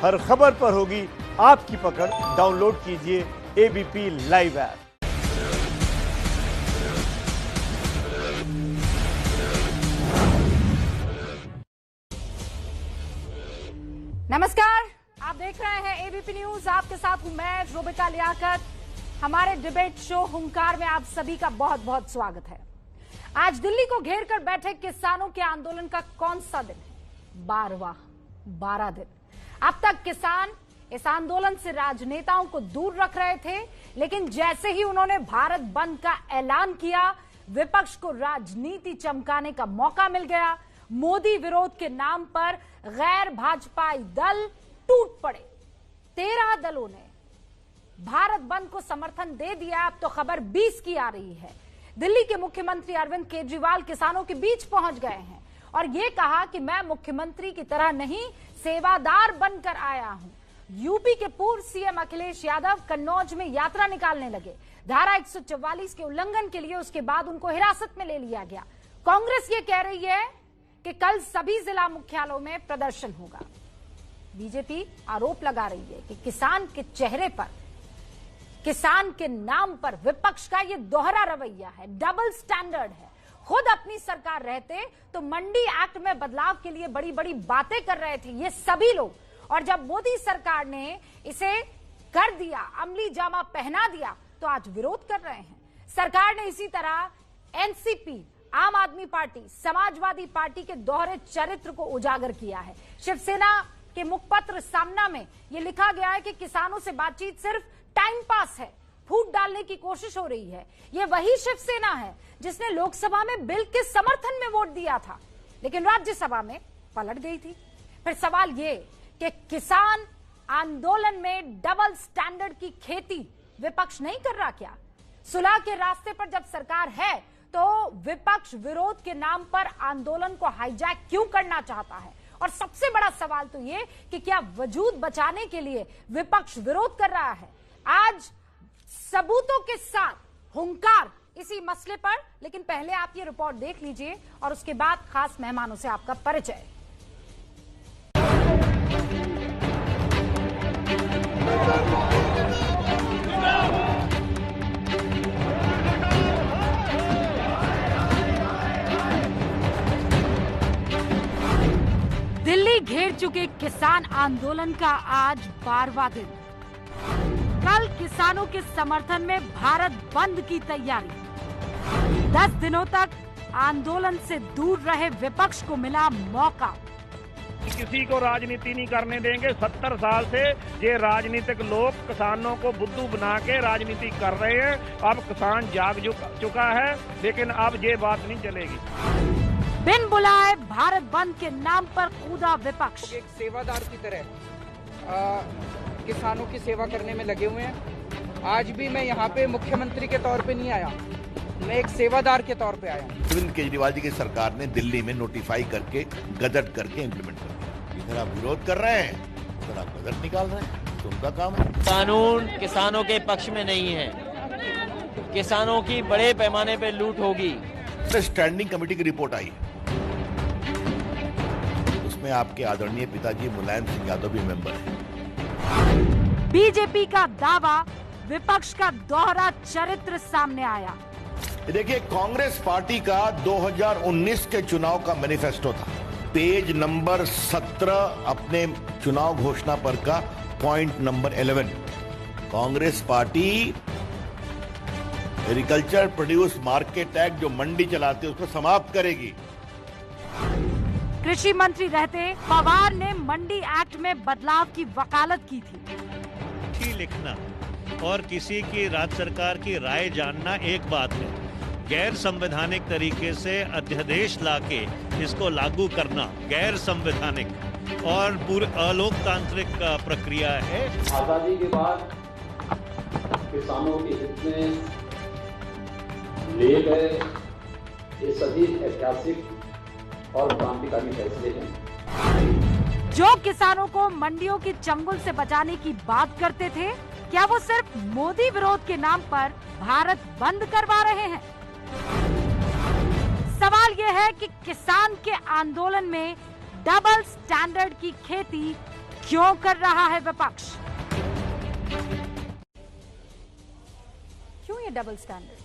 हर खबर पर होगी आपकी पकड़। डाउनलोड कीजिए एबीपी लाइव ऐप। नमस्कार, आप देख रहे हैं एबीपी न्यूज। आपके साथ हूं मैं रोबिका लियाकत। हमारे डिबेट शो हुंकार में आप सभी का बहुत बहुत स्वागत है। आज दिल्ली को घेर कर बैठे किसानों के आंदोलन का कौन सा दिन है? 12 दिन। अब तक किसान इस आंदोलन से राजनेताओं को दूर रख रहे थे, लेकिन जैसे ही उन्होंने भारत बंद का ऐलान किया, विपक्ष को राजनीति चमकाने का मौका मिल गया। मोदी विरोध के नाम पर गैर भाजपाई दल टूट पड़े। 13 दलों ने भारत बंद को समर्थन दे दिया। अब तो खबर 20 की आ रही है। दिल्ली के मुख्यमंत्री अरविंद केजरीवाल किसानों के बीच पहुंच गए हैं और ये कहा कि मैं मुख्यमंत्री की तरह नहीं, सेवादार बनकर आया हूं। यूपी के पूर्व सीएम अखिलेश यादव कन्नौज में यात्रा निकालने लगे। धारा 144 के उल्लंघन के लिए उसके बाद उनको हिरासत में ले लिया गया। कांग्रेस ये कह रही है कि कल सभी जिला मुख्यालयों में प्रदर्शन होगा। बीजेपी आरोप लगा रही है कि किसान के चेहरे पर, किसान के नाम पर विपक्ष का ये दोहरा रवैया है, डबल स्टैंडर्ड है। खुद अपनी सरकार रहते तो मंडी एक्ट में बदलाव के लिए बड़ी बड़ी बातें कर रहे थे ये सभी लोग, और जब मोदी सरकार ने इसे कर दिया, अमली जामा पहना दिया, तो आज विरोध कर रहे हैं। सरकार ने इसी तरह एनसीपी, आम आदमी पार्टी, समाजवादी पार्टी के दोहरे चरित्र को उजागर किया है। शिवसेना के मुखपत्र सामना में यह लिखा गया है कि किसानों से बातचीत सिर्फ टाइम पास है, फूट डालने की कोशिश हो रही है। यह वही शिवसेना है जिसने लोकसभा में बिल के समर्थन में वोट दिया था, लेकिन राज्यसभा में पलट गई थी। फिर सवाल ये कि किसान आंदोलन में डबल स्टैंडर्ड की खेती विपक्ष नहीं कर रहा क्या? सुलह के रास्ते पर जब सरकार है तो विपक्ष विरोध के नाम पर आंदोलन को हाईजैक क्यों करना चाहता है? और सबसे बड़ा सवाल तो ये कि क्या वजूद बचाने के लिए विपक्ष विरोध कर रहा है? आज सबूतों के साथ हुंकार इसी मसले पर, लेकिन पहले आप ये रिपोर्ट देख लीजिए और उसके बाद खास मेहमानों से आपका परिचय। दिल्ली घेर चुके किसान आंदोलन का आज 12वां दिन। कल किसानों के समर्थन में भारत बंद की तैयारी। 10 दिनों तक आंदोलन से दूर रहे विपक्ष को मिला मौका। किसी को राजनीति नहीं करने देंगे। 70 साल से ये राजनीतिक लोग किसानों को बुद्धू बना के राजनीति कर रहे हैं। अब किसान जाग चुका है, लेकिन अब ये बात नहीं चलेगी। बिन बुलाए भारत बंद के नाम पर कूदा विपक्ष। एक सेवादार की तरह किसानों की सेवा करने में लगे हुए हैं। आज भी मैं यहाँ पे मुख्यमंत्री के तौर पे नहीं आया, मैं एक सेवादार के तौर पे आया। अरविंद केजरीवाल जी की सरकार ने दिल्ली में नोटिफाई करके, गजट करके इम्प्लीमेंट कर दिया। इधर आप विरोध कर रहे हैं, उधर आप गजट निकाल रहे हैं, तो उनका काम है। कानून किसानों के पक्ष में नहीं है। किसानों की बड़े पैमाने पे लूट होगी। स्टैंडिंग कमेटी की रिपोर्ट आई है, उसमें आपके आदरणीय पिताजी मुलायम सिंह यादव भी मेंबर हैं। बीजेपी का दावा, विपक्ष का दोहरा चरित्र सामने आया। देखिए, कांग्रेस पार्टी का 2019 के चुनाव का मैनिफेस्टो था, पेज नंबर 17 अपने चुनाव घोषणा पर का point number 11। Congress party agriculture produce market act जो मंडी चलाते उसको समाप्त करेगी। कृषि मंत्री रहते पवार ने मंडी एक्ट में बदलाव की वकालत की थी। लिखना और किसी की राज्य सरकार की राय जानना एक बात है, गैर संवैधानिक तरीके से अध्यादेश लाके इसको लागू करना गैर संवैधानिक और पूरे अलोकतांत्रिक प्रक्रिया है। आजादी के बाद किसानों के हित में लिए गए ये सभी ऐतिहासिक और क्रांतिकारी फैसले हैं। जो किसानों को मंडियों की चंगुल से बचाने की बात करते थे, क्या वो सिर्फ मोदी विरोध के नाम पर भारत बंद करवा रहे हैं? सवाल यह है कि किसान के आंदोलन में डबल स्टैंडर्ड की खेती क्यों कर रहा है विपक्ष? क्यों ये डबल स्टैंडर्ड?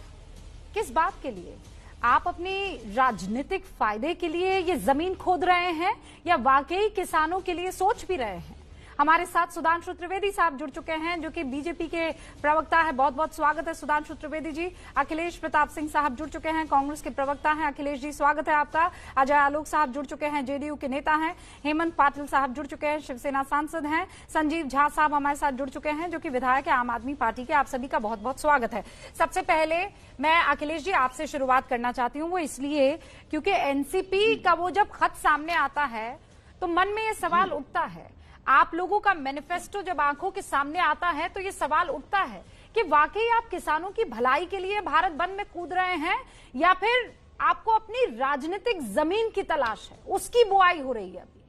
किस बात के लिए? आप अपनी राजनीतिक फायदे के लिए ये जमीन खोद रहे हैं या वाकई किसानों के लिए सोच भी रहे हैं? हमारे साथ सुधांशु त्रिवेदी साहब जुड़ चुके हैं, जो कि बीजेपी के प्रवक्ता है। बहुत बहुत स्वागत है सुधांशु त्रिवेदी जी। अखिलेश प्रताप सिंह साहब जुड़ चुके हैं, कांग्रेस के प्रवक्ता हैं। अखिलेश जी, स्वागत है आपका। अजय आलोक साहब जुड़ चुके हैं, जेडीयू के नेता हैं। हेमंत पाटिल साहब जुड़ चुके हैं, शिवसेना सांसद हैं। संजीव झा साहब हमारे साथ जुड़ चुके हैं, जो कि विधायक है आम आदमी पार्टी के। आप सभी का बहुत बहुत स्वागत है। सबसे पहले मैं अखिलेश जी आपसे शुरुआत करना चाहती हूँ, वो इसलिए क्योंकि एनसीपी का वो जब खत सामने आता है तो मन में ये सवाल उठता है, आप लोगों का मैनिफेस्टो जब आंखों के सामने आता है तो ये सवाल उठता है कि वाकई आप किसानों की भलाई के लिए भारत बंद में कूद रहे हैं या फिर आपको अपनी राजनीतिक जमीन की तलाश है, उसकी बुआई हो रही है अभी?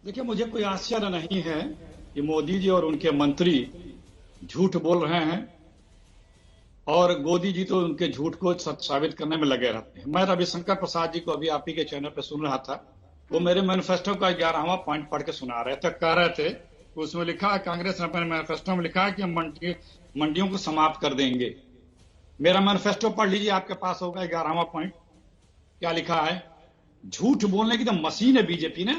देखिए, मुझे कोई आश्चर्य नहीं है कि मोदी जी और उनके मंत्री झूठ बोल रहे हैं और मोदी जी तो उनके झूठ को सत्य साबित करने में लगे रहते हैं। मैं रविशंकर प्रसाद जी को अभी आप ही के चैनल पर सुन रहा था, वो मेरे मैनिफेस्टो का 11वां पॉइंट पढ़ के सुना रहे थे। कह रहे थे उसमें लिखा है, कांग्रेस ने अपने मैनिफेस्टो में लिखा है कि हम मंडियों को समाप्त कर देंगे। मेरा मैनिफेस्टो पढ़ लीजिए, आपके पास होगा 11वां पॉइंट। क्या लिखा है? झूठ बोलने की तो मशीन है बीजेपी ने।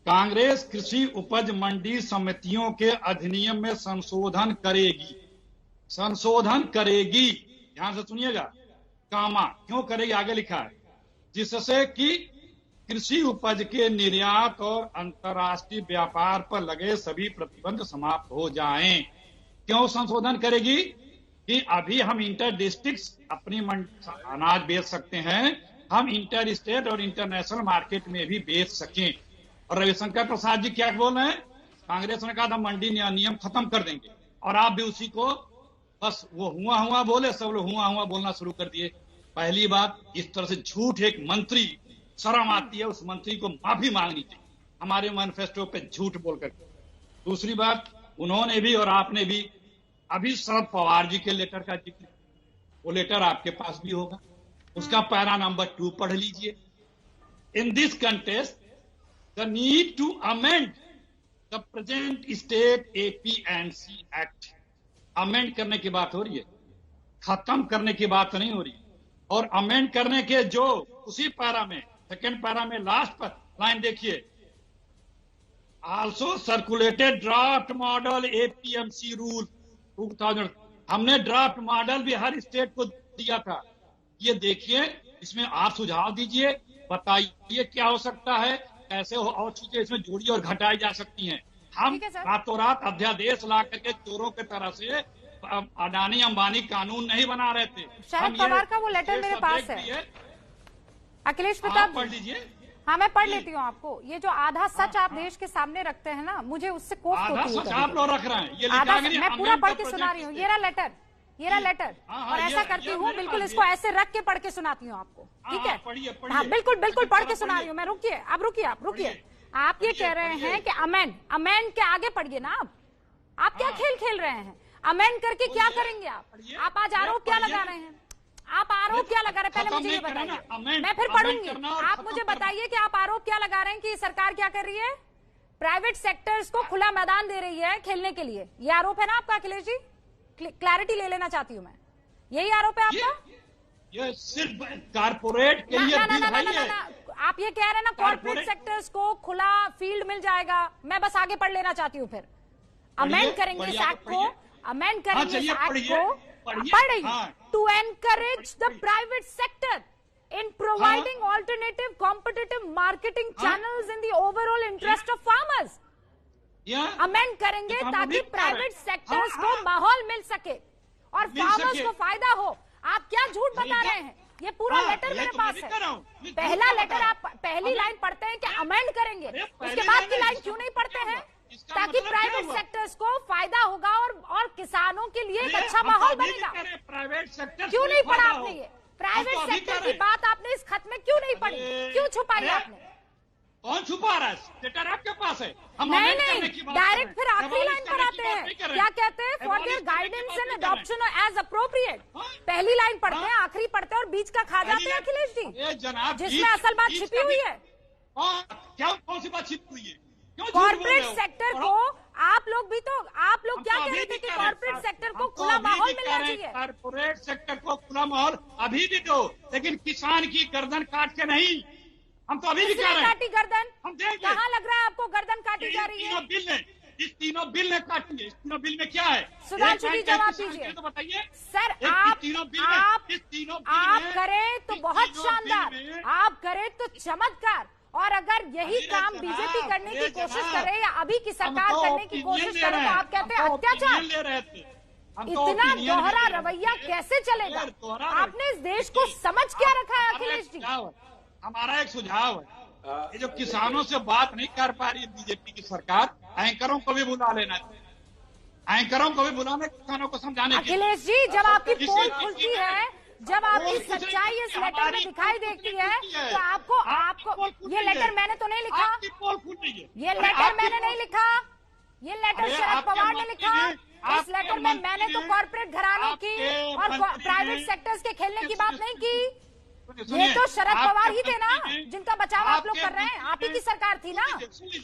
कांग्रेस कृषि उपज मंडी समितियों के अधिनियम में संशोधन करेगी। संशोधन करेगी, ध्यान से सुनिएगा, कामा क्यों करेगी, आगे लिखा है, जिससे कि कृषि उपज के निर्यात और अंतर्राष्ट्रीय व्यापार पर लगे सभी प्रतिबंध समाप्त हो जाएं। क्यों संशोधन करेगी? कि अभी हम इंटर डिस्ट्रिक्ट अपनी अनाज बेच सकते हैं, हम इंटर स्टेट और इंटरनेशनल मार्केट में भी बेच सकें। और रविशंकर प्रसाद जी क्या बोल रहे हैं? कांग्रेस ने कहा था मंडी नियम खत्म कर देंगे, और आप भी उसी को बस वो हुआ बोले, सब लोग हुआ बोलना शुरू कर दिए। पहली बात, इस तरह से झूठ एक मंत्री, शर्म आती है उस मंत्री को माफी मांगनी चाहिए हमारे मैनिफेस्टो पे झूठ बोलकर। दूसरी बात, उन्होंने भी और आपने भी अभी शरद पवार जी के लेटर का जिक्र, वो लेटर आपके पास भी होगा, उसका पैरा नंबर 2 पढ़ लीजिए। In this contest the need to amend the present state APNC act. Amend करने की बात हो रही है, खत्म करने की बात नहीं हो रही। और अमेंड करने के जो उसी पैरा में, सेकेंड पैरा में लास्ट पर लाइन देखिए, also circulated draft model APMC rule 2000। हमने ड्राफ्ट मॉडल भी हर स्टेट को दिया था। ये देखिए, इसमें आप सुझाव दीजिए, बताइए क्या हो सकता है, कैसे हो, और चीजें इसमें जोड़ी और घटाई जा सकती हैं। हम रातों रात अध्यादेश ला करके चोरों की तरह से अडानी अंबानी कानून नहीं बना रहे थे। शरद पवार का वो लेटर मेरे पास है, अखिलेश प्रताप पढ़ लीजिए। हाँ, मैं पढ़ लेती हूँ आपको। ये जो आधा सच आप देश के सामने रखते हैं ना, मुझे उससे कोफ्त होती है। आधा सच आप लोग रख रहे हैं, ये आधा मैं पूरा पढ़ के सुना रही हूँ। ये रहा लेटर, ये रहा लेटर। और ऐसा करती हूँ, बिल्कुल इसको ऐसे रख के पढ़ के सुनाती हूँ आपको, ठीक है? हाँ, बिल्कुल बिल्कुल पढ़ के सुना रही हूँ मैं। रुकिए, अब रुकिए। आप ये कह रहे हैं कि अमेंड के आगे पढ़िए ना। आप क्या खेल खेल रहे हैं? अमेंड करके क्या करेंगे आप आज आरोप क्या लगा रहे हैं? आप आरोप क्या लगा रहे हैं? पहले मुझे ये बताइए, मैं फिर पढ़ूंगी। आप मुझे बताइए कि आप आरोप क्या लगा रहे हैं कि सरकार क्या कर रही है? प्राइवेट सेक्टर्स को खुला मैदान दे रही है खेलने के लिए। ये आरोप है ना आपका अखिलेश जी? क्लैरिटी ले लेना चाहती हूँ मैं, यही आरोप है आपका? ये सिर्फ कारपोरेट के लिए ना। आप ये कह रहे हैं ना, कॉर्पोरेट सेक्टर्स को खुला फील्ड मिल जाएगा। मैं बस आगे पढ़ लेना चाहती हूँ। फिर अमेंड करेंगे इस एक्ट को, अमेंड करेंगे इस एक्ट को, पढ़ रही हूँ, to encourage the private sector in providing alternative competitive marketing channels in the overall interest of farmers। Amend करेंगे ताकि प्राइवेट सेक्टर्स को माहौल मिल सके और फार्मर्स को फायदा हो। आप क्या झूठ बता रहे हैं? ये पूरा लेटर मेरे पास है। पहला लेटर आप पहली लाइन पढ़ते हैं कि अमेंड करेंगे, उसके बाद की लाइन क्यों नहीं पढ़ते हैं? ताकि प्राइवेट सेक्टर्स को फायदा होगा और किसानों के लिए एक अच्छा माहौल बनेगा। क्यों नहीं पढ़ा आपने? ये प्राइवेट सेक्टर की बात आपने इस खत में क्यों नहीं पढ़ी? क्यों छुपाई आपने? कौन छुपा रहा है? लेटर आपके पास है। नहीं, डायरेक्ट फिर आखिरी लाइन पर आते हैं। क्या कहते हैं? For their guidance and adoption age appropriate. पहली लाइन पढ़ते हैं, आखिरी पढ़ते हैं और बीच का खा जाते हैं अखिलेश जी, जिसमें असल बात छिपी हुई है। क्या कौन सी बात छिपी हुई है? कॉर्पोरेट सेक्टर को आप लोग क्या कह रहे थे कि कॉर्पोरेट सेक्टर को खुला माहौल मिलना चाहिए। कॉर्पोरेट सेक्टर को खुला माहौल अभी भी दो, लेकिन किसान की गर्दन काट के नहीं। हम तो अभी भी कह रहे हैं काटी गर्दन, हम देंगे। कहाँ लग रहा है आपको गर्दन काटी जा रही है? इस तीनों बिल ने काटी है। इस तीनों बिल में क्या है? सुधांशु जी जवाब दीजिए। तो बताइए सर, आप करें तो बहुत शानदार, आप करें तो चमत्कार, और अगर यही काम बीजेपी करने की कोशिश करे या अभी की सरकार करने की कोशिश करे तो आप कहते हैं अत्याचार। इतना दोहरा रवैया कैसे चलेगा? आपने इस देश को समझ क्या रखा है अखिलेश जी? हमारा एक सुझाव है, ये जो किसानों से बात नहीं कर पा रही है बीजेपी की सरकार, एंकरों को भी बुला लेना चाहिए। एंकरों को भी बुलाने, किसानों को समझाने। अखिलेश जी, जब आपकी पोल खुलती है, जब आपकी सच्चाई इस लेटर में दिखाई देती है, तो आपको ये लेटर मैंने तो नहीं लिखा, ये लेटर मैंने नहीं लिखा, ये लेटर शरद पवार ने लिखा। इस लेटर में मैंने तो कॉर्पोरेट घरानों की और प्राइवेट सेक्टर्स के खेलने की बात नहीं की। ये तो शरद पवार ही थे ना जिनका बचाव आप लोग कर रहे हैं, आप ही की सरकार थी ना।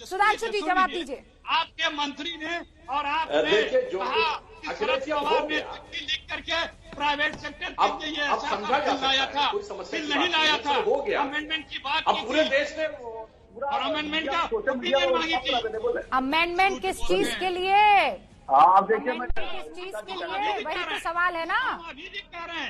सुधांशु जी जवाब दीजिए। आपके मंत्री ने और आपने कहा शरद पवार ने चिट्ठी लिख करके प्राइवेट सेक्टर के लिए लाया था, बिल नहीं लाया था, अमेंडमेंट की बात की पूरे देश ने और अमेंडमेंट का ओपिनियन मांगी थी। अमेंडमेंट किस चीज के लिए? आप देखिए, किस चीज के लिए, वही तो सवाल है ना।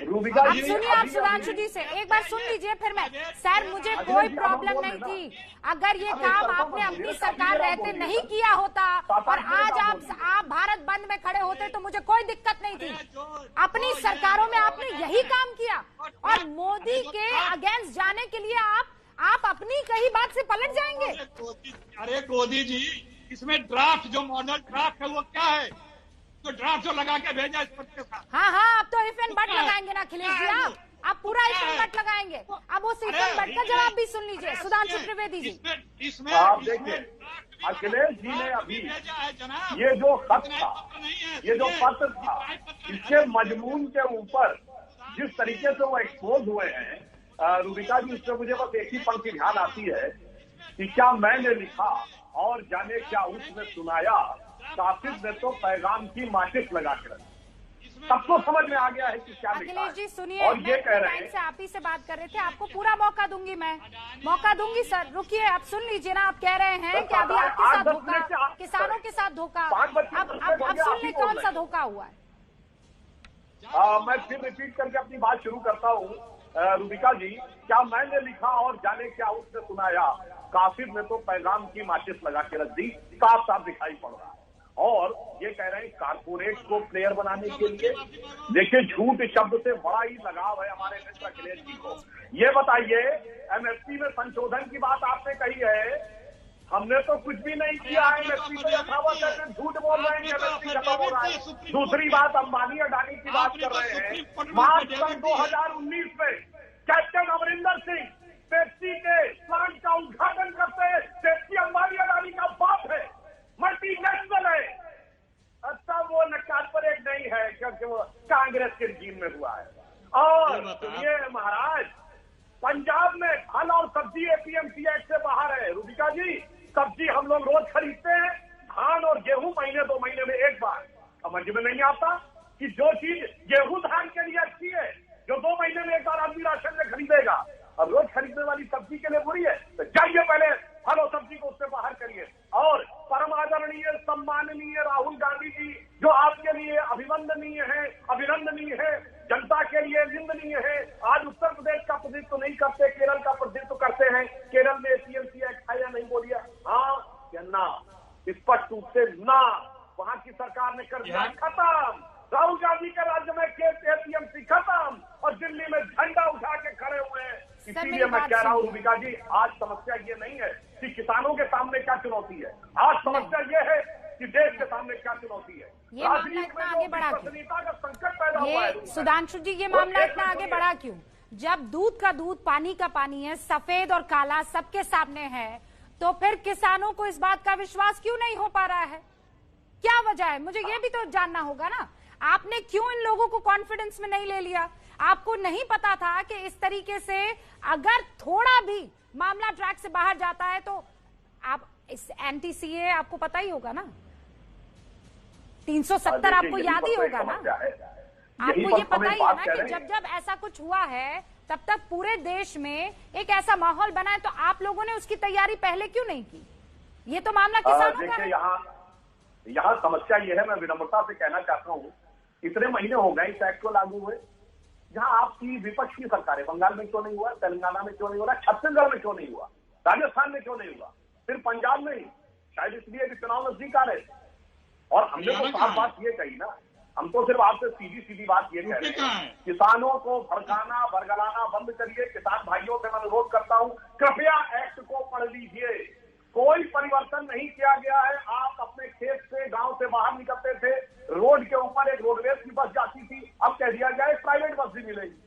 रूबिका जी सुनिए, आप सुधांशु जी से एक बार सुन लीजिए, फिर मैं। सर, मुझे कोई प्रॉब्लम नहीं थी अगर ये काम आपने अपनी सरकार रहते नहीं किया होता और आज आप भारत बंद में खड़े होते तो मुझे कोई दिक्कत नहीं थी। अपनी सरकारों में आपने यही काम किया और मोदी के अगेंस्ट जाने के लिए आप अपनी कही बात से पलट जाएंगे। अरे गोदी जी, इसमें ड्राफ्ट, जो मॉडल ड्राफ्ट है वो क्या है? तो ड्राफ्ट जो लगा के भेजा इस पत्र के साथ। हाँ, अब तो इफ एंड बट लगाएंगे ना अखिलेश जी, आप पूरा इफ एंड बट लगाएंगे। अब उस इफ एंड बट का जवाब भी सुन लीजिए सुधांशु त्रिवेदी जी। इसमें आप देखिए, अखिलेश जी ने अभी ये जो खत था, ये जो पत्र था, इसके मजमून के ऊपर जिस तरीके से वो एक्सपोज हुए हैं, रूबिका जी, इसमें मुझे बस एक ही पंक्ति ध्यान आती है कि क्या मैंने लिखा और जाने क्या उसने सुनाया, कासिद ने तो पैगाम की माचिस लगा के रखी। सबको समझ में आ गया है कि क्या लिखा है। अखिलेश जी सुनिए, और ये कह रहे हैं, आप ही से बात कर रहे थे, आपको पूरा मौका दूंगी, मैं मौका दूंगी। सर रुकिए, आप सुन लीजिए ना, आप कह रहे हैं कि अभी आपके साथ धोखा, किसानों के साथ धोखा। अब सुन ले कौन सा धोखा हुआ है। मैं फिर रिपीट करके अपनी बात शुरू करता हूँ। रूबिका जी, क्या मैंने लिखा और जाने क्या उसने सुनाया, कासिद ने तो पैगाम की माचिस लगा के रख दी, साफ साफ दिखाई पड़ रहा है। और ये कह रहे हैं कारपोरेट को प्लेयर बनाने के लिए। देखिए, झूठ शब्द से बड़ा ही लगाव है हमारे मित्र अखिलेश जी को। ये बताइए, एमएसपी में संशोधन की बात आपने कही है, हमने तो कुछ भी नहीं किया है। एमएसपी तो यथावत है, झूठ बोल रहे हैं, एमएसपी खत्म हो रहा है। दूसरी बात, अंबानी अडानी की बात कर रहे हैं। मार्च सन 2019 में कैप्टन अमरिंदर सिंह पेप्सी के प्लांट का उद्घाटन करते हैं। पेप्सी अंबानी अडानी का बाप है, मल्टीनेशनल है। अच्छा, वो कॉर्पोरेट नहीं है क्योंकि वो कांग्रेस के रिजीम में हुआ है। और ये महाराज, पंजाब में फल और सब्जी एपीएमसी एक्ट से बाहर है। रूबिका जी, सब्जी हम लोग रोज खरीदते हैं, धान और गेहूं महीने 2 महीने में एक बार। समझ में नहीं आता कि जो चीज गेहूं धान के लिए अच्छी है, जो 2 महीने में एक बार आदमी राशन में खरीदेगा, अब रोज खरीदने वाली सब्जी के लिए बुरी है। तो जाइए पहले फल और सब्जी को उससे बाहर करिए। और परम आदरणीय सम्माननीय राहुल गांधी जी, जो आपके लिए अभिनंदनीय है, जनता के लिए निंदनीय है। आज उत्तर प्रदेश का प्रतिनिधित्व नहीं करते, केरल का प्रतिनिधित्व करते हैं। केरल में एपीएमसी एक्ट है या नहीं, बोलिए हाँ या ना? स्पष्ट रूप से ना। वहां की सरकार ने कर दिया खत्म। राहुल गांधी के राज्य में एपीएमसी खत्म और दिल्ली में झंडा उठा के खड़े हुए हैं। इसीलिए मैं कह रहा हूँ रूबिका जी, आज समस्या ये नहीं है कि किसानों के सामने क्या चुनौती है, आज समस्या ये है कि देश के सामने क्या चुनौती है। ये मामला इतना आगे बढ़ा क्यों? संकट पैदा हुआ है। सुधांशु जी, ये मामला इतना आगे बढ़ा क्यों? जब दूध का दूध, पानी का पानी है, सफेद और काला सबके सामने है, तो फिर किसानों को इस बात का विश्वास क्यों नहीं हो पा रहा है? क्या वजह है? मुझे ये भी तो जानना होगा ना। आपने क्यों इन लोगों को कॉन्फिडेंस में नहीं ले लिया? आपको नहीं पता था कि इस तरीके से अगर थोड़ा भी मामला ट्रैक से बाहर जाता है तो आप इस एंटी सीए आपको पता ही होगा ना, 370 आपको याद ही होगा ना। आपको ये पता ही है ना कि जब जब ऐसा कुछ हुआ है तब तक पूरे देश में एक ऐसा माहौल बना है, तो आप लोगों ने उसकी तैयारी पहले क्यों नहीं की? ये तो मामला किसानों का है। यहाँ समस्या ये है, मैं विनम्रता से कहना चाहता हूँ, इतने महीने हो गए इस एक्ट को लागू हुए, जहाँ आपकी विपक्ष की सरकार है, बंगाल में क्यों नहीं हुआ, तेलंगाना में क्यों नहीं हो रहा, छत्तीसगढ़ में क्यों नहीं हुआ, राजस्थान में क्यों नहीं हुआ, फिर पंजाब में ही, शायद इसलिए कि चुनाव नजदीक आ रहे। और हमने तो साफ बात ये कही ना, हम तो सिर्फ आपसे सीधी सीधी बात ये कह रहे हैं, किसानों को भड़काना बरगलाना बंद करिए। किसान भाइयों से मैं अनुरोध करता हूं, कृपया एक्ट को पढ़ लीजिए। कोई परिवर्तन नहीं किया गया है। आप अपने खेत से गांव से बाहर निकलते थे, रोड के ऊपर एक रोडवेज की बस जाती थी, अब कह दिया गया एक प्राइवेट बस भी मिलेगी।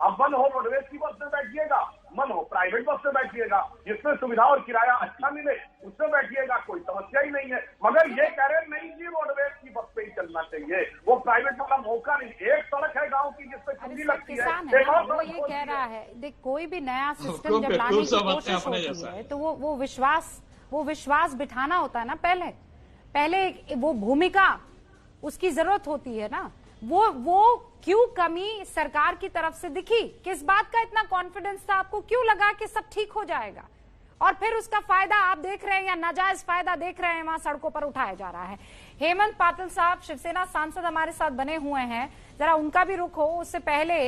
अब मन हो रोडवेज की बस में बैठिएगा, मन हो प्राइवेट बस में बैठिएगा, जिसमें सुविधा और किराया अच्छा मिले उसमें बैठिएगा, कोई समस्या ही नहीं है। मगर ये कह रहे नहीं जी रोडवेज की बस पे ही चलना चाहिए, वो प्राइवेट वाला मौका नहीं। एक सड़क है गांव की जिसपे चुंगी लगती है, एक और वो ये कह रहा है, देख कोई भी नया सिस्टम जब लाने की कोशिश होती है तो वो विश्वास बिठाना होता है ना। पहले वो भूमिका उसकी जरूरत होती है ना। वो क्यों कमी सरकार की तरफ से दिखी? किस बात का इतना कॉन्फिडेंस था आपको? क्यों लगा कि सब ठीक हो जाएगा? और फिर उसका फायदा आप देख रहे हैं या नाजायज फायदा देख रहे हैं, वहां सड़कों पर उठाया जा रहा है। हेमंत पाटिल साहब शिवसेना सांसद हमारे साथ बने हुए हैं, जरा उनका भी रुख हो। उससे पहले,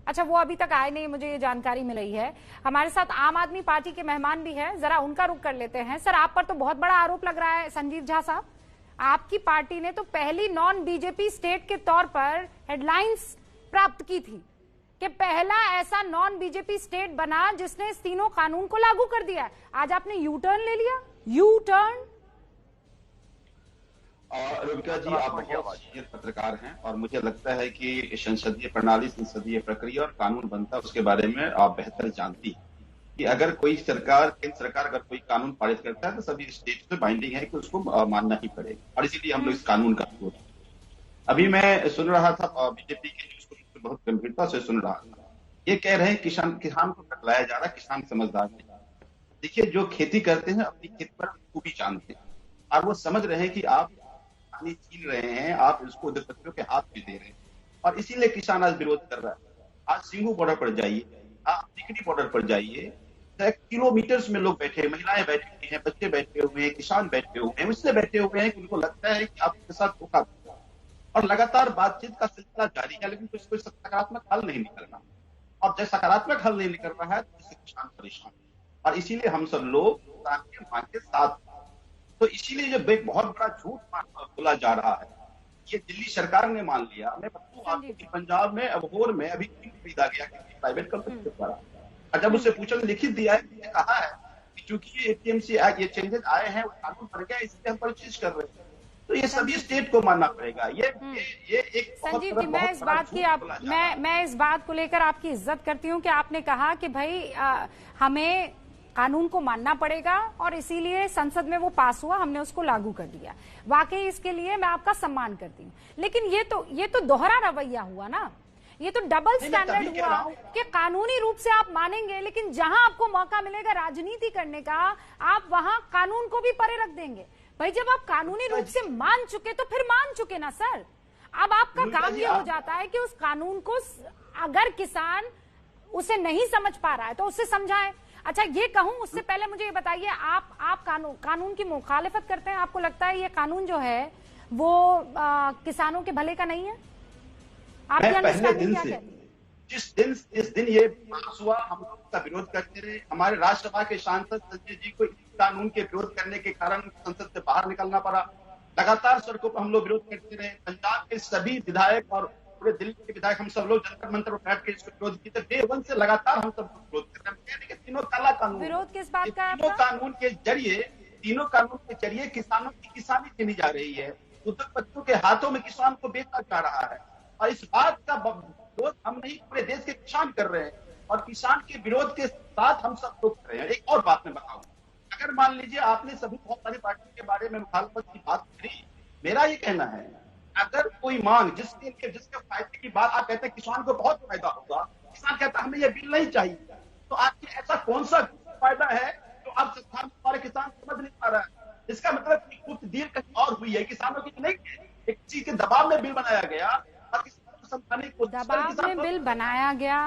अच्छा वो अभी तक आए नहीं, मुझे ये जानकारी मिल रही है। हमारे साथ आम आदमी पार्टी के मेहमान भी है, जरा उनका रुख कर लेते हैं। सर, आप पर तो बहुत बड़ा आरोप लग रहा है संजीव झा साहब, आपकी पार्टी ने तो पहली नॉन बीजेपी स्टेट के तौर पर हेडलाइंस प्राप्त की थी कि पहला ऐसा नॉन बीजेपी स्टेट बना जिसने इस तीनों कानून को लागू कर दिया है। आज आपने यू टर्न ले लिया। U turn. रुबिका जी, आप बहुत सीनियर पत्रकार हैं और मुझे लगता है कि संसदीय प्रणाली, संसदीय प्रक्रिया और कानून बनता है उसके बारे में आप बेहतर जानती हैं कि अगर कोई केंद्र सरकार अगर कोई कानून पारित करता है तो सभी स्टेट पे बाइंडिंग है कि उसको मानना ही पड़ेगा, और इसीलिए हम लोग इस कानून का विरोध। अभी मैं सुन रहा था बीजेपी के न्यूज को, बहुत गंभीरता से सुन रहा था। ये कह रहे हैं किसान को टकराया जा रहा है, किसान समझदार नहीं। देखिए, जो खेती करते हैं अपनी खेत पर खूबी जानते हैं और वो समझ रहे हैं कि आप पानी छीन रहे हैं, आप इसको उद्योगपतियों के हाथ में दे रहे हैं, और इसीलिए किसान आज विरोध कर रहा है। आज सिंगू बॉर्डर पर जाइए, आप टिकरी बॉर्डर पर जाइए, किलोमीटर्स में लोग बैठे, महिलाएं बैठी हैं, बच्चे बैठे हुए हैं, किसान बैठे हुए हैं, उससे बैठे हुए हैं कि उनको लगता है कि आपके साथ धोखा होगा, और लगातार बातचीत का सिलसिला जारी है, लेकिन कोई सकारात्मक हल नहीं निकल रहा। और जब सकारात्मक हल नहीं निकल रहा है तो इससे किसान परेशान, और इसीलिए हम सब लोग किसान के मांग के साथ। तो इसीलिए जो एक बहुत बड़ा झूठ बोला जा रहा है, ये दिल्ली सरकार ने मान लिया। मैं बताऊं आपको कि पंजाब में अबोहर में अभी खरीदा गया प्राइवेट कंपनी के द्वारा, और जब उससे पूछा, लिखित दिया है, कहा है कि चूंकि ये एपीएमसी एक्ट, ये चेंजेस आए हैं, कानून बन गया, इसलिए हम परचेज कर रहे हैं। तो ये सभी स्टेट को मानना पड़ेगा। ये एक संजीव जी, मैं इस बात को लेकर आपकी इज्जत करती हूँ कि आपने कहा कि भाई हमें कानून को मानना पड़ेगा और इसीलिए संसद में वो पास हुआ, हमने उसको लागू कर दिया। वाकई इसके लिए मैं आपका सम्मान करती हूँ, लेकिन ये तो दोहरा रवैया हुआ ना, ये तो डबल स्टैंडर्ड हुआ कि कानूनी रूप से आप मानेंगे, लेकिन जहां आपको मौका मिलेगा राजनीति करने का, आप वहां कानून को भी परे रख देंगे। भाई, जब आप कानूनी रूप से मान चुके तो फिर मान चुके ना सर। अब आपका काम ये हो जाता है कि उस कानून को अगर किसान उसे नहीं समझ पा रहा है तो उससे समझाएं। अच्छा, ये कहूं उससे पहले मुझे ये बताइए, आप कानून की मुखालिफत करते हैं, आपको लगता है ये कानून जो है वो किसानों के भले का नहीं है? मैं पहले दिन से, जिस दिन ये पास हुआ, हम लोग उसका विरोध करते रहे। हमारे राज्यसभा के सांसद संजय जी को इस कानून के विरोध करने के कारण संसद से बाहर निकलना पड़ा। लगातार सड़कों पर हम लोग विरोध करते रहे। पंजाब के सभी विधायक और पूरे दिल्ली के विधायक, हम सब लोग जंतर मंतर पर बैठ के इसको विरोध किए। डे वन से लगातार हम सब विरोध कर रहे हैं। तीनों काला कानून, विरोध किस बात का? तीनों कानून के जरिए किसानों की किसानी छीनी जा रही है, उद्योगपतियों के हाथों में किसान को बेचा जा रहा है, और इस बात का विरोध हम नहीं, पूरे देश के किसान कर रहे हैं, और किसान के विरोध के साथ हम सब लोग कर रहे हैं। एक और बात मैं बताऊं, अगर मान लीजिए आपने सभी बहुत सारी पार्टियों के बारे में मुखालफत की बात करी, मेरा ये कहना है अगर कोई मांग जिसके फायदे की बात, आप कहते हैं किसान को बहुत फायदा होगा, किसान कहता है हमें ये बिल नहीं चाहिए, तो आपके ऐसा कौन सा फायदा है जो अब सरकार हमारे किसान समझ नहीं पा रहा है। इसका मतलब कि कुछ देर कहीं और हुई है, किसानों की नहीं, एक चीज के दबाव में बिल बनाया गया और किसानों को समझाने की कोशिश दबाव में बिल बनाया गया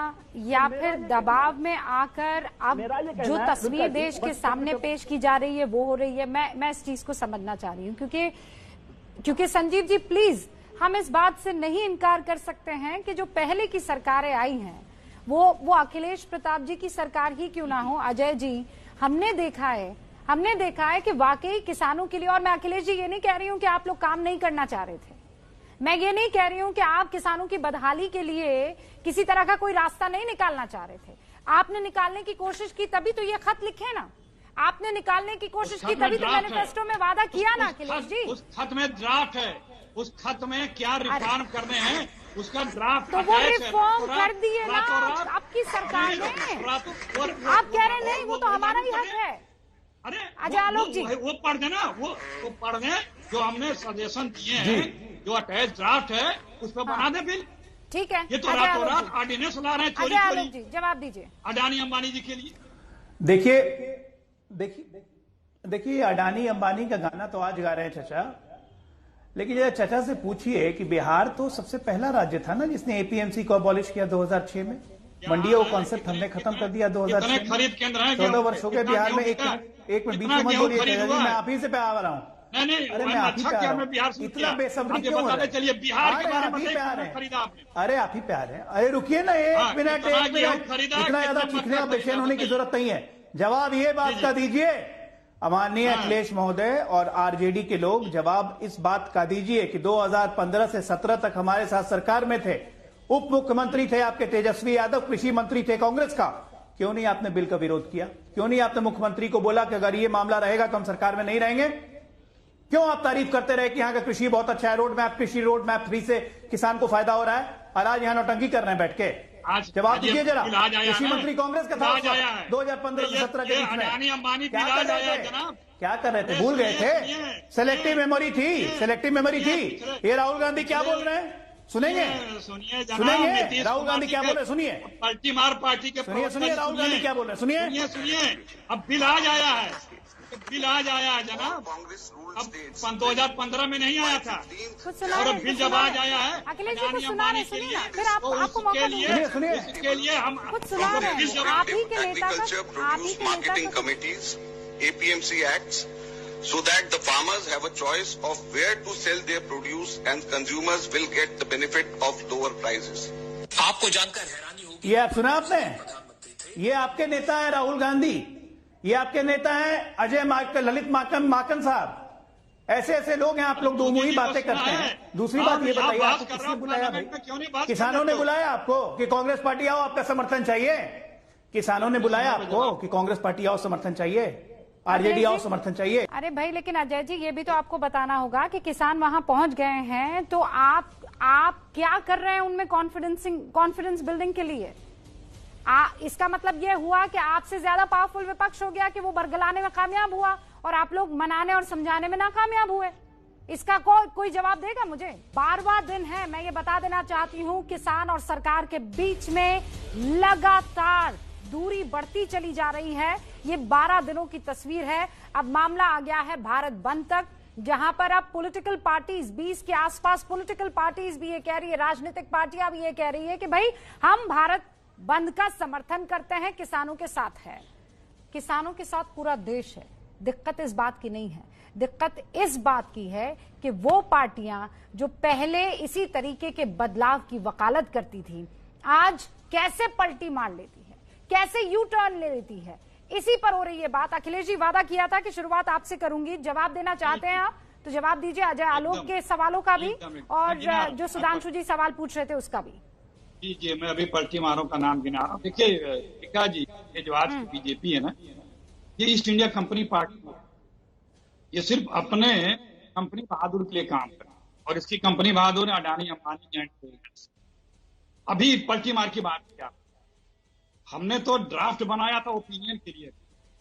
या फिर दबाव में आकर अब जो तस्वीर देश के सामने पेश की जा रही है वो हो रही है। मैं इस चीज को समझना चाह रही हूँ क्योंकि संजीव जी प्लीज, हम इस बात से नहीं इनकार कर सकते हैं कि जो पहले की सरकारें आई हैं वो अखिलेश प्रताप जी की सरकार ही क्यों ना हो, अजय जी, हमने देखा है कि वाकई किसानों के लिए, और मैं अखिलेश जी ये नहीं कह रही हूं कि आप लोग काम नहीं करना चाह रहे थे, मैं ये नहीं कह रही हूं कि आप किसानों की बदहाली के लिए किसी तरह का कोई रास्ता नहीं निकालना चाह रहे थे। आपने निकालने की कोशिश की तभी तो ये खत लिखे ना, आपने निकालने की कोशिश की तभी तो मैनिफेस्टो में वादा किया ना अखिलेश जी। उस खत में ड्राफ्ट है, उस खत में क्या रिफॉर्म करने हैं उसका ड्राफ्ट तो वो रिफॉर्म कर दिए ना आपकी सरकार ने। आप कह रहे नहीं वो तो हमारा ही हक है। अरे अजय आलोक जी वो पढ़ देना, वो पढ़ दें जो हमने सजेशन दिए हैं, जो अटैच ड्राफ्ट है उस पर बना दे बिल। ठीक है, ये तो रातों रात ऑर्डिनेंस ला रहे हैं चोरी चोरी। जी जवाब दीजिए अडानी अंबानी जी के लिए। देखिए अडानी अंबानी का गाना तो आज गा रहे हैं चचा, लेकिन जरा चचा से पूछिए कि बिहार तो सबसे पहला राज्य था ना जिसने एपीएमसी को अबॉलिश किया 2006 में। मंडियों का कॉन्सेप्ट हमने खत्म कर दिया 2006 में। खरीद केंद्र है 14 वर्ष हो गए बिहार में। एक मिनट बीच में मत बोलिए, मैं आप ही से पे आ रहा हूँ। अरे मैं आप ही पे आ रहा हूँ, इतना बेसब्री क्यों हो रहा है? चलिए बिहार के बारे में आप ही पे आ रहे हैं। खरीदा आपने? अरे आप ही पे आ रहे हैं। अरे रुकिए ना एक मिनट, इतना ज्यादा चीखने और बेचैन होने की जरूरत नहीं है। जवाब ये बात का दीजिए माननीय अखिलेश महोदय और आरजेडी के लोग, जवाब इस बात का दीजिए कि 2015 से 17 तक हमारे साथ सरकार में थे, उप मुख्यमंत्री थे आपके तेजस्वी यादव, कृषि मंत्री थे कांग्रेस का, क्यों नहीं आपने बिल का विरोध किया? क्यों नहीं आपने मुख्यमंत्री को बोला कि अगर ये मामला रहेगा तो हम सरकार में नहीं रहेंगे? क्यों आप तारीफ करते रहे कि यहाँ का कृषि बहुत अच्छा है, रोड मैप, कृषि रोड मैप 3 से किसान को फायदा हो रहा है, और आज यहाँ नौटंकी कर रहे हैं बैठ के? जवाब दीजिए जरा। कृषि मंत्री कांग्रेस का था 2015 से 17 के बीच में। क्या कर रहे थे? भूल गए थे? सेलेक्टिव मेमोरी थी। ये राहुल गांधी क्या बोल रहे हैं? सुनेंगे राहुल गांधी क्या बोल रहे? सुनिए पलटी मार पार्टी के सुनिए राहुल गांधी क्या बोल रहे हैं? सुनिए अब बिल आज आया है, जनाब। अब 2015 में नहीं आया था और बिल जब आज आया है अखिलेश जी कुछ सुना रहे, सुनिए ना, फिर आपको मौका सुनिए इसके लिए हम कुछ सुना रहे हैं। आप ही के marketing committees APMC acts so that the farmers have a choice of where to sell their produce and consumers will get the benefit of lower prices. आपको जानकर हैरानी होगी, ये आप सुना आपने? ये आपके नेता है राहुल गांधी, ये आपके नेता है अजय ललित माकन साहब। ऐसे लोग हैं, आप लोग दो मुंही बातें करते हैं। दूसरी बात ये बताइए, आपको किसने बुलाया भाई? किसानों ने बुलाया आपको कि कांग्रेस पार्टी आओ, आपका समर्थन चाहिए? किसानों ने बुलाया आपको कि कांग्रेस पार्टी आओ, समर्थन चाहिए? आरजेडी आओ, समर्थन चाहिए? अरे भाई, लेकिन अजय जी ये भी तो आपको बताना होगा कि किसान वहां पहुंच गए हैं, तो आप क्या कर रहे हैं उनमें कॉन्फिडेंस बिल्डिंग के लिए? इसका मतलब ये हुआ कि आपसे ज्यादा पावरफुल विपक्ष हो गया कि वो बरगलाने में कामयाब हुआ और आप लोग मनाने और समझाने में नाकामयाब हुए। इसका कोई जवाब देगा मुझे? 12वां दिन है, मैं ये बता देना चाहती हूँ, किसान और सरकार के बीच में लगातार दूरी बढ़ती चली जा रही है। ये 12 दिनों की तस्वीर है। अब मामला आ गया है भारत बंद तक, जहां पर अब पॉलिटिकल पार्टीज 20 के आसपास पॉलिटिकल पार्टीज भी ये कह रही है, राजनीतिक पार्टियां भी ये कह रही है कि भाई हम भारत बंद का समर्थन करते हैं, किसानों के साथ है। किसानों के साथ पूरा देश है। दिक्कत इस बात की नहीं है, दिक्कत इस बात की है कि वो पार्टियां जो पहले इसी तरीके के बदलाव की वकालत करती थी, आज कैसे पलटी मार लेती है, कैसे यू टर्न ले लेती है। इसी पर हो रही है बात। अखिलेश जी, वादा किया था कि शुरुआत आपसे करूंगी, जवाब देना चाहते हैं आप तो जवाब दीजिए। अजय आलोक के सवालों का भी और जो सुधांशु जी सवाल पूछ रहे थे उसका भी। जी, मैं अभी पलटी मारों का नाम गिना रहा हूँ। देखिए टीका जी, ये जो आज की बीजेपी है ना, ये ईस्ट इंडिया कंपनी पार्टी है। ये सिर्फ अपने कंपनी बहादुर के लिए काम कर रहा है और इसकी कंपनी बहादुर है अडानी अंबानी एंड। अभी पलटी मार की बात किया, हमने तो ड्राफ्ट बनाया था ओपिनियन के लिए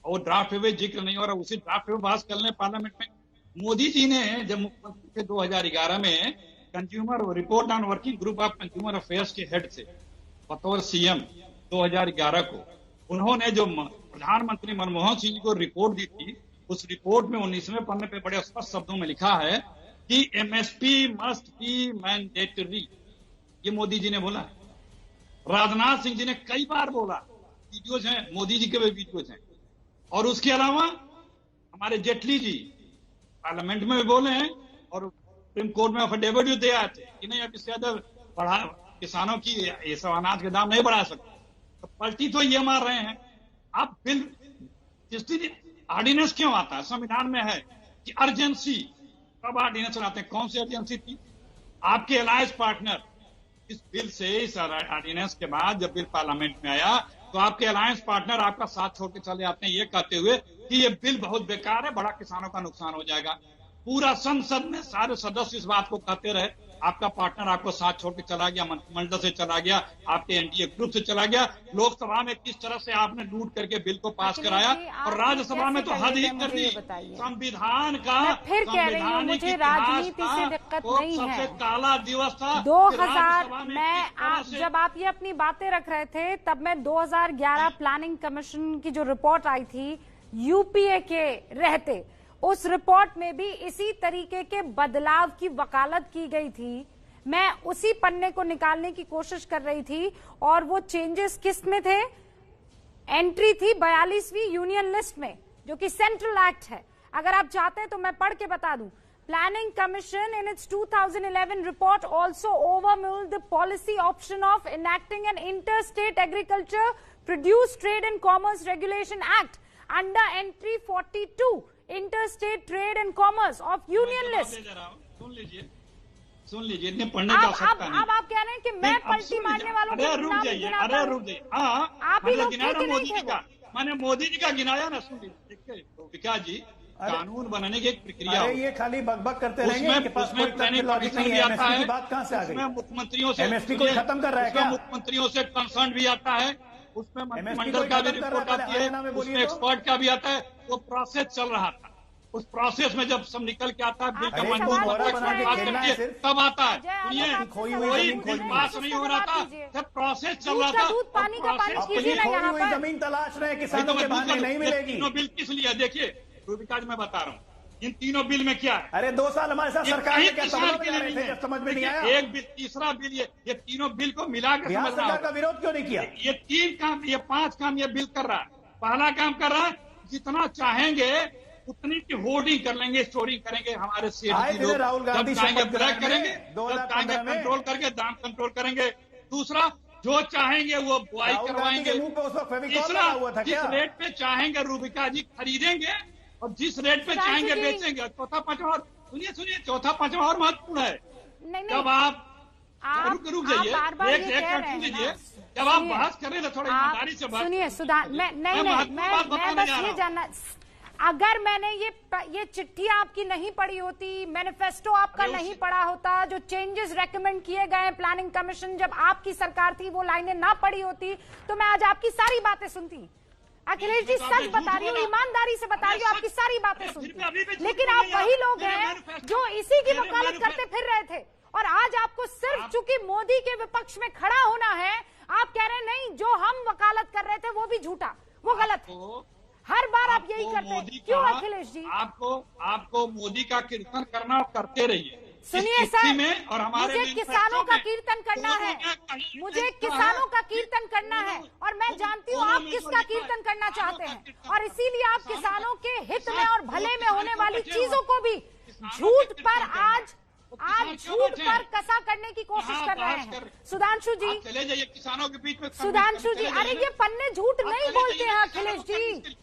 और ड्राफ्ट पे जिक्र नहीं हो रहा, उसी ड्राफ्ट पे बहस कर लें पार्लियामेंट में। मोदी जी ने जब मुख्यमंत्री थे 2011 में consumer report on working group of consumer affairs के हेड से बतौर सीएम 2011 को, उन्होंने जो प्रधानमंत्री मनमोहन सिंह जी को रिपोर्ट दी थी, उस रिपोर्ट में 19वें पन्ने पे बड़े स्पष्ट शब्दों में लिखा है कि एमएसपी मस्ट बी मैंडेटरी। ये मोदी जी ने बोला है। राजनाथ सिंह जी ने कई बार बोला, वीडियोज हैं, मोदी जी के भी वीडियोज हैं। और उसके अलावा हमारे जेटली जी पार्लियामेंट में भी बोले हैं और सुप्रीम कोर्ट में अफिडेविट भी दे आए थे कि नहीं, अब इससे ज्यादा बढ़ा किसानों की ये सब अनाज के दाम नहीं बढ़ा सकते। तो पलटी तो ये मार रहे हैं। अब बिल ऑर्डिनेंस क्यों आता है? संविधान में है कि अर्जेंसी। कब ऑर्डिनेंस लाते हैं? कौन सी अर्जेंसी थी? आपके अलायंस पार्टनर इस बिल से, इस ऑर्डिनेंस के बाद जब बिल पार्लियामेंट में आया तो आपके अलायंस पार्टनर आपका साथ छोड़ के चले जाते हैं ये कहते हुए कि ये बिल बहुत बेकार है, बड़ा किसानों का नुकसान हो जाएगा। पूरा संसद में सारे सदस्य इस बात को कहते रहे, आपका पार्टनर आपको साथ छोड़ के चला गया, मंत्रिमंडल से चला गया, आपके एनडीए ग्रुप से चला गया। लोकसभा में किस तरह से आपने लूट करके बिल को पास कराया और राज्यसभा में तो हद ही कर दी। संविधान का फिर कह रही हूँ, मुझे राजनीति से दिक्कत नहीं है। सबसे काला दिवस था 2000 में जब आप ये अपनी बातें रख रहे थे, तब मैं 2011 प्लानिंग कमीशन की जो रिपोर्ट आई थी यूपीए के रहते, उस रिपोर्ट में भी इसी तरीके के बदलाव की वकालत की गई थी। मैं उसी पन्ने को निकालने की कोशिश कर रही थी और वो चेंजेस किस में थे? एंट्री थी 42वीं यूनियन लिस्ट में, जो कि सेंट्रल एक्ट है। अगर आप चाहते हैं तो मैं पढ़ के बता दूं। Planning commission in its 2011 report also overruled the policy option of enacting an inter state agriculture produce trade and commerce regulation act under entry 42 interstate trade and commerce of union list. सुन लीजिए, इतने पढ़ने का आवश्यकता नहीं। अब आप कह रहे हैं कि मैं पलटी मारने वालों को रुक जाइए, अरे रुक जाइए। आप ही लोग गिना रहा मोदी जी का, मैंने मोदी जी का गिनाया ना। सुन लीजिए विकास जी, कानून बनाने की एक प्रक्रिया है, ये खाली बकबक करते रहेंगे। उसमें प्लानिंग कमीशन भी आता है, बात कहाँ से आ गई? उसमें मुख्यमंत्रियों से एमएसपी को खत्म कर रहा है क्या? मुख्यमंत्रियों से कंसर्न भी आता है, उसमें मंत्रिमंडल का भी रिपोर्ट आती है, उसमें एक्सपर्ट का भी आता है। वो प्रोसेस चल रहा था। उस प्रोसेस में जब सब निकल के आता है, बिल का मंजूर तब आता है। सुनिए, कोई बिल पास नहीं हो रहा था, जब प्रोसेस चल रहा था। अपनी जमीन तलाश रहे किसानों के बहाने नहीं मिलेगी। तीनों बिल किस लिए? देखिए रूबिका जी, मैं बता रहा हूँ इन तीनों बिल में क्या है। अरे 2 साल हमारे साथ सरकार ने क्या समझ में नहीं आया? एक बिल, तीसरा बिल, ये तीनों बिल को मिलाकर सरकार का विरोध क्यों नहीं किया? ये 3 काम, ये 5 काम ये बिल कर रहा है। पहला काम कर रहा है, जितना चाहेंगे उतनी की होर्डिंग कर लेंगे, स्टोरिंग करेंगे। हमारे राहुल गांधी ब्लैक करेंगे, कंट्रोल करके दाम कंट्रोल करेंगे। दूसरा, जो चाहेंगे वो बुआई करवाएंगे। तीसरा, जिस रेट पे चाहेंगे रूबिका जी खरीदेंगे और जिस रेट पे चाहेंगे बेचेंगे। चौथा पांचवा और सुनिए, चौथा पांचवा और महत्वपूर्ण है। जब आप रुक जाइए, एक मिनट सुन लीजिए। जब आप बहस कर रहे हैं थोड़ा ईमानदारी से बात सुनिए। मैं बस ये जानना, अगर मैंने ये चिट्ठी आपकी नहीं पढ़ी होती, मैनिफेस्टो आपका नहीं पढ़ा होता, जो चेंजेस रेकमेंड किए गए प्लानिंग कमीशन जब आपकी सरकार थी, वो लाइनें ना पढ़ी होती, तो मैं आज आपकी सारी बातें सुनती। अखिलेश जी, सच बता रही हूँ, ईमानदारी से बता रही हूँ, आपकी सारी बातें सुनती। लेकिन आप वही लोग हैं जो इसी की वकालत करते फिर रहे थे, और आज आपको सिर्फ चूंकि मोदी के विपक्ष में खड़ा होना है, आप कह रहे हैं नहीं, जो हम वकालत कर रहे थे वो भी झूठा, वो गलत है। हर बार आप यही करते हैं, क्यों अखिलेश जी? आपको मोदी का कीर्तन करना करते रहिए। सुनिए सर, में और हमारे मुझे किसानों का कीर्तन करना है, मुझे किसानों का कीर्तन करना है, और मैं जानती हूँ आप किसका कीर्तन करना चाहते हैं, और इसीलिए आप किसानों के हित में और भले में होने वाली चीजों को भी झूठ पर आज झूठ पर कसा करने की कोशिश कर रहे हैं। सुधांशु जी, चले जाइए किसानों के बीच में। सुधांशु जी, अरे ये पन्ने झूठ नहीं बोलते हैं अखिलेश जी,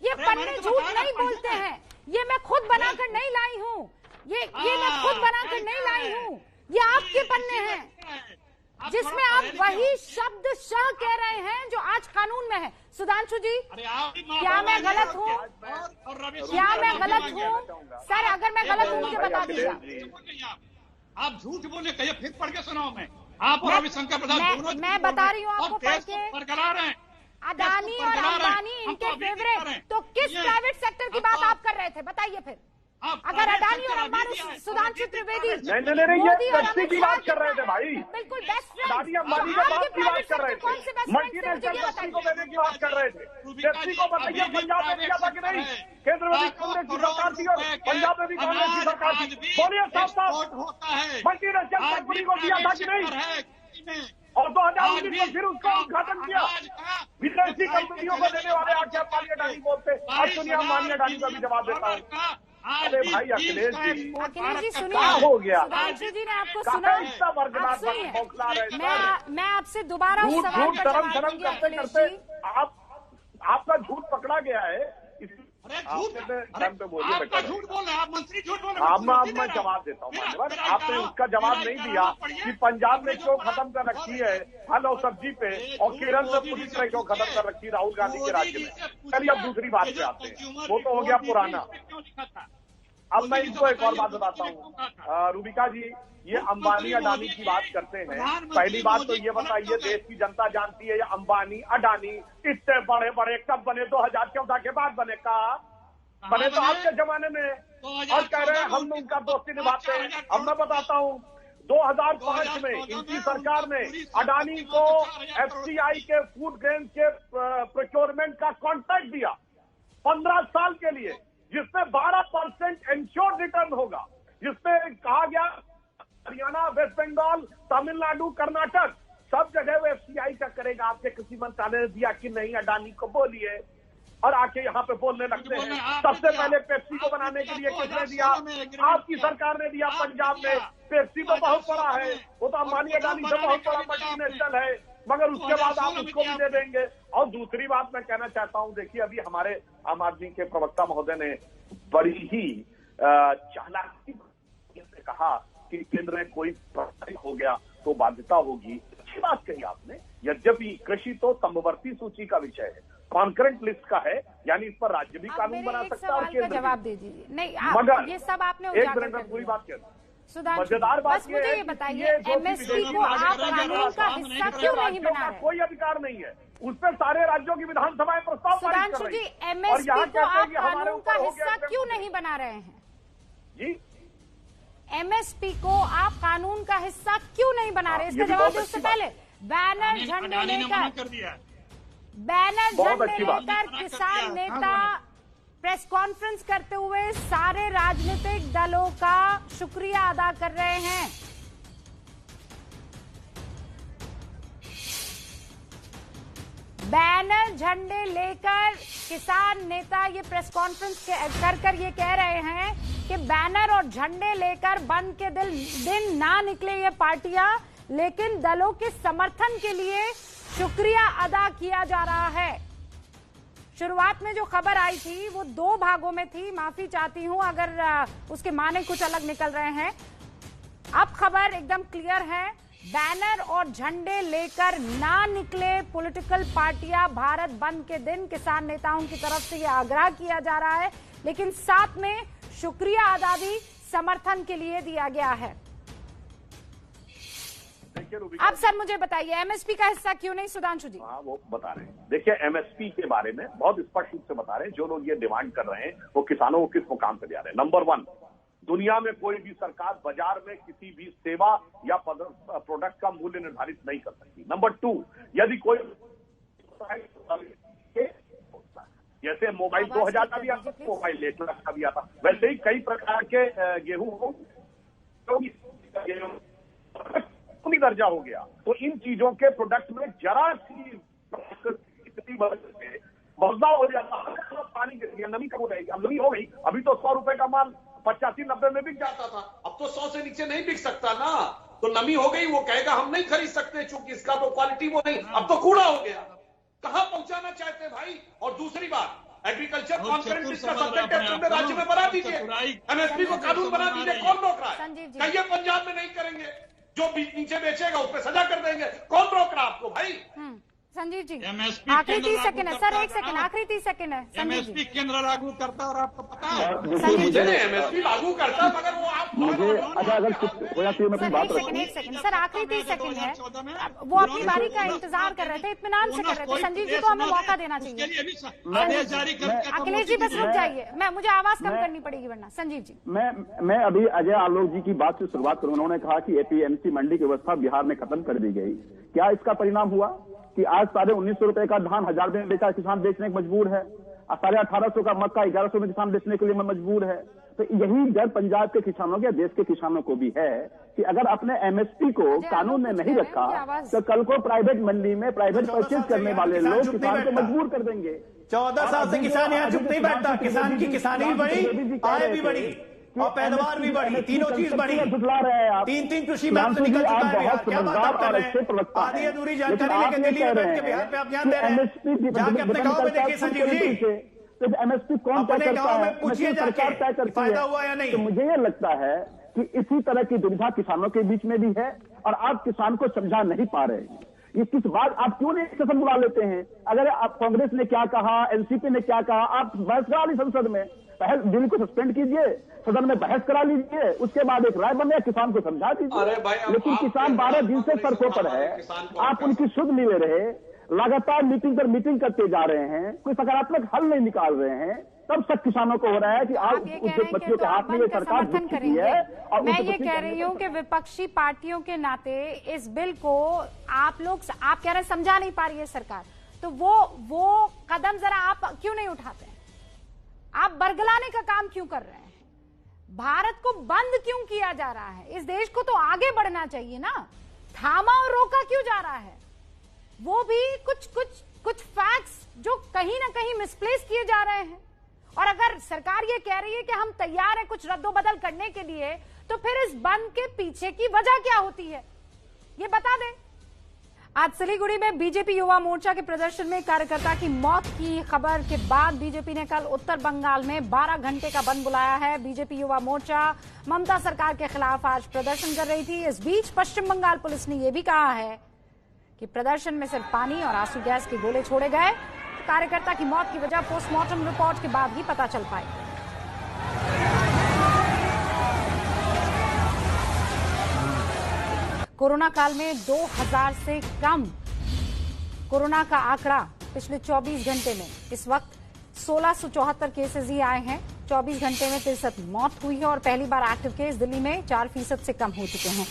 ये पन्ने झूठ नहीं बोलते हैं। ये मैं खुद बनाकर नहीं लाई हूँ, ये मैं खुद बनाकर नहीं लाई हूँ, ये आपके पन्ने हैं जिसमें आप वही शब्द शह कह रहे हैं जो आज कानून में है। सुधांशु जी, क्या मैं गलत हूँ? क्या मैं गलत हूँ? सर, अगर मैं गलत हूँ मुझे बता दीजिए। आप झूठ बोले, कहिए फिर पढ़ के सुनाओ। आप और रविशंकर प्रसाद दोनों मैं बता रही हूँ आपको पढ़ के। बरकरार हैं अदानी और अंबानी इनके फेवरेट, तो किस प्राइवेट सेक्टर की बात आप कर रहे थे? बताइए फिर। अगर अडानी और अंबानी, सुधांशु सुधांशु त्रिवेदी, नहीं, ये पेप्सी की बात कर रहे थे भाई, बिल्कुल बेस्ट फ्रेंड। अडानी अंबानी के बात की बात कर रहे थे, मल्टीनेशनल पेप्सी को देने की बात कर रहे थे। पेप्सी को बताइए पंजाब में दिया था कि नहीं? केंद्र में भी कांग्रेस की सरकार थी और पंजाब में भी कांग्रेस की सरकार थी। बोलिए साफ, मल्टीनेशनल कंपनी को दिया था कि नहीं? और 2019 में फिर उसका उद्घाटन किया। विदेशी कंपनियों को देने वाले आके अंबानी अडानी बोलते, अब सुनिए अंबानी अडानी का भी जवाब देता हूँ। अरे भाई अखिलेश जी सुनिए, क्या हो गया? सुधांशु जी ने आपको सुना, आप सुनिए, मैं आपसे दोबारा उस सवाल पर जवाब दूंगी अखिलेश जी। आपका झूठ पकड़ा गया है, टाइम पे बोलिए, आप मंत्री झूठ बोल रहे अब मैं जवाब देता हूँ मान्यवर। आपने उसका जवाब नहीं दिया कि पंजाब ने क्यों खत्म कर रखी है फल और सब्जी पे, और केरल में पूरी तरह क्यों खत्म कर रखी राहुल गांधी के राज्य में। चलिए अब दूसरी बात पे आते हैं, वो तो हो गया पुराना। अब मैं इनको एक और बात बताता हूँ। रूबिका जी, ये अंबानी अडानी की बात करते हैं, पहली बात तो ये बताइए, देश की जनता जानती है ये अंबानी अडानी इतने बड़े बड़े कब बने? 2014 के बाद बने का? बने तो आपके जमाने में, और कह रहे हैं हम उनका दोस्ती निभाते हैं। अब मैं बताता हूँ, 2005 में इनकी सरकार ने अडानी को FCI के फूड ग्रेन के प्रोक्योरमेंट का कॉन्ट्रैक्ट दिया 15 साल के लिए, जिसमें 12% इंश्योर्ड रिटर्न होगा, जिसमें कहा गया हरियाणा, वेस्ट बंगाल, तमिलनाडु, कर्नाटक सब जगह वो FCI का करेगा। आपके कृषि मंत्रालय ने दिया कि नहीं? अडानी को बोलिए, और आके यहाँ पे बोलने लगते हैं। सबसे पहले पेप्सी को बनाने के लिए किसने दिया? आपकी सरकार ने दिया पंजाब में। पेप्सी तो बहुत बड़ा है, वो तो अंबानी अडानी से बहुत बड़ा मल्टीनेशनल है, मगर उसके बाद आप उसको भी दे देंगे। और दूसरी बात मैं कहना चाहता हूं, देखिए अभी हमारे आम आदमी के प्रवक्ता महोदय ने बड़ी ही चालाकी से कहा कि केंद्र में कोई हो गया तो बाध्यता होगी। अच्छी बात कही आपने, यद्यपि कृषि तो समवर्ती सूची का विषय है, कॉन्करेंट लिस्ट का है, यानी इस पर राज्य भी कानून बना सकता है और केंद्र जवाब दे दीजिए। नहीं, मगर ये सब आपने एक मिनट में पूरी बात कहता हूं। मजेदार बात बस मुझे ये बताइए, MSP को आप कानून का हिस्सा क्यों नहीं बना रहे? कोई अधिकार नहीं है उस पर, सारे राज्यों की विधानसभाएं प्रस्ताव पारित कर रही हैं। MSP को आप कानून का हिस्सा क्यों नहीं बना रहे हैं? जी, MSP को आप कानून का हिस्सा क्यों नहीं बना रहे? इसका जवाब दे। उससे पहले बैनर झंडे लेकर किसान नेता प्रेस कॉन्फ्रेंस करते हुए सारे राजनीतिक दलों का शुक्रिया अदा कर रहे हैं। बैनर झंडे लेकर किसान नेता ये प्रेस कॉन्फ्रेंस कर ये कह रहे हैं कि बैनर और झंडे लेकर बंद के दिन ना निकले ये पार्टियां, लेकिन दलों के समर्थन के लिए शुक्रिया अदा किया जा रहा है। शुरुआत में जो खबर आई थी वो 2 भागों में थी, माफी चाहती हूं अगर उसके माने कुछ अलग निकल रहे हैं। अब खबर एकदम क्लियर है, बैनर और झंडे लेकर ना निकले पॉलिटिकल पार्टियां भारत बंद के दिन। किसान नेताओं की तरफ से यह आग्रह किया जा रहा है, लेकिन साथ में शुक्रिया अदा भी समर्थन के लिए दिया गया है। अब सर मुझे बताइए, MSP का हिस्सा क्यों नहीं? सुधांशु जी। हाँ, वो बता रहे हैं। देखिए MSP के बारे में बहुत स्पष्ट रूप से बता रहे हैं, जो लोग ये डिमांड कर रहे हैं वो किसानों को किस मुकाम पे जा रहे हैं। नंबर 1, दुनिया में कोई भी सरकार बाजार में किसी भी सेवा या प्रोडक्ट का मूल्य निर्धारित नहीं कर सकती। नंबर 2, यदि कोई जैसे मोबाइल 2000 का भी आता, मोबाइल 1 लाख का भी आता, वैसे ही कई प्रकार के गेहूं दर्जा हो गया। तो इन चीजों के प्रोडक्ट में जरा सी बदलाव हो जाता है, पानी गिर गया, नमी कम हो जाएगी। अब नमी हो गई, अभी तो 100 रुपए का माल 85-90 में बिक जाता था, अब तो 100 से नीचे नहीं बिक सकता ना। तो नमी हो गई, वो कहेगा हम नहीं खरीद सकते चूंकि इसका तो क्वालिटी वो नहीं, अब तो कूड़ा हो गया। कहां पहुंचाना चाहते हैं भाई? और दूसरी बात, एग्रीकल्चर कॉन्फ्रेंस इसका सब्जेक्ट राज्य में बना दीजिए, MSP को कानून बना दीजिए। कौन रोक रहा है? कहिए पंजाब में नहीं करेंगे, जो नीचे बेचेगा उस पर सजा कर देंगे। कौन रोक रहा आपको भाई? संजीव जी, आखिरी 30 सेकंड है सर, 1 सेकंड, आखिरी 30 सेकंड है। MSP केंद्र लागू करता और आपको पता है मुझे MSP लागू करता, मगर वो आप मुझे अच्छा अगर कुछ हो जाती है मैं अपनी बात रखूं। एक सेकंड सर, आखिरी 30 सेकंड है। वो अपनी बारी का इंतजार कर रहे थे, इत्मीनान से कर रहे थे। संजीव जी को हमें मौका देना चाहिए। अखिलेश जी बस रुक जाइए, मुझे आवाज कम करनी पड़ेगी वरना। संजीव जी, मैं अभी अजय आलोक जी की बात से शुरुआत करूं। उन्होंने कहा कि एपीएमसी मंडी की व्यवस्था बिहार में खत्म कर दी गई। क्या इसका परिणाम हुआ कि आज 1950 रुपए का धान 1000 में बेचा किसान बेचने को मजबूर है, 1850 का मक्का 1100 में किसान बेचने के लिए मजबूर है। तो यही डर पंजाब के किसानों के, देश के किसानों को भी है कि अगर अपने एमएसपी को कानून ने नहीं रखा तो कल को प्राइवेट मंडी में प्राइवेट परचेज करने वाले लोग किसान को मजबूर कर देंगे। 14 साल से किसान यहाँ चुप नहीं बैठता। किसान की किसानी भी बढ़ी, आय भी बढ़ी और पैदावार भी बढ़ी, तीनों चीज बढ़ी। झुठला रहे हैं आप। 3 कृषि मैप से निकल चुका है। क्या बात आप कर रहे हैं? आधी अधूरी जानकारी लेकर दिल्ली में बैठ के बिहार पे आप ध्यान दे रहे हैं। जाके अपने गाँव में देखिए संजीव जी, तो एमएसपी कौन तय करता है? पूछिए सरकार तय करती फायदा हुआ या नहीं। तो मुझे ये लगता है कि इसी तरह की दुविधा किसानों के बीच में भी है और आप किसान को समझा नहीं पा रहे हैं। ये किस बात आप क्यों नहीं सेशन बुला लेते हैं? अगर आप कांग्रेस ने क्या कहा, एनसीपी ने क्या कहा, आप बहस करा ली संसद में, बिल को सस्पेंड कीजिए, सदन में बहस करा लीजिए, उसके बाद एक राय बने, किसान को समझा दीजिए। लेकिन किसान 12 दिन से सड़कों पर है, आप उनकी सुध नहीं ले रहे, लगातार मीटिंग पर मीटिंग करते जा रहे हैं, कोई सकारात्मक हल नहीं निकाल रहे हैं। तब तक किसानों को हो रहा है कि आज उद्योगपतियों के हाथ में ये सरकार समर्थन करेंगे। मैं ये कह रही हूँ कि विपक्षी पार्टियों के नाते इस बिल को आप कह रहे हैं समझा नहीं पा रही है सरकार, तो वो कदम जरा आप क्यों नहीं उठाते हैं? आप बरगलाने का काम क्यों कर रहे हैं? भारत को बंद क्यों किया जा रहा है? इस देश को तो आगे बढ़ना चाहिए ना, थामा और रोका क्यों जा रहा है? वो भी कुछ फैक्ट्स जो कहीं ना कहीं मिसप्लेस किए जा रहे हैं। और अगर सरकार ये कह रही है कि हम तैयार हैं कुछ रद्दोबदल करने के लिए, तो फिर इस बंद के पीछे की वजह क्या होती है, ये बता दें। आज सिलीगुड़ी में बीजेपी युवा मोर्चा के प्रदर्शन में कार्यकर्ता की मौत की खबर के बाद बीजेपी ने कल उत्तर बंगाल में 12 घंटे का बंद बुलाया है। बीजेपी युवा मोर्चा ममता सरकार के खिलाफ आज प्रदर्शन कर रही थी। इस बीच पश्चिम बंगाल पुलिस ने यह भी कहा है कि प्रदर्शन में सिर्फ पानी और आंसू गैस के गोले छोड़े गए। कार्यकर्ता की मौत की वजह पोस्टमार्टम रिपोर्ट के बाद ही पता चल पाई। कोरोना काल में 2000 से कम कोरोना का आंकड़ा पिछले 24 घंटे में इस वक्त 1674 केसेस ही आए हैं। 24 घंटे में 63 मौत हुई है और पहली बार एक्टिव केस दिल्ली में 4% से कम हो चुके हैं।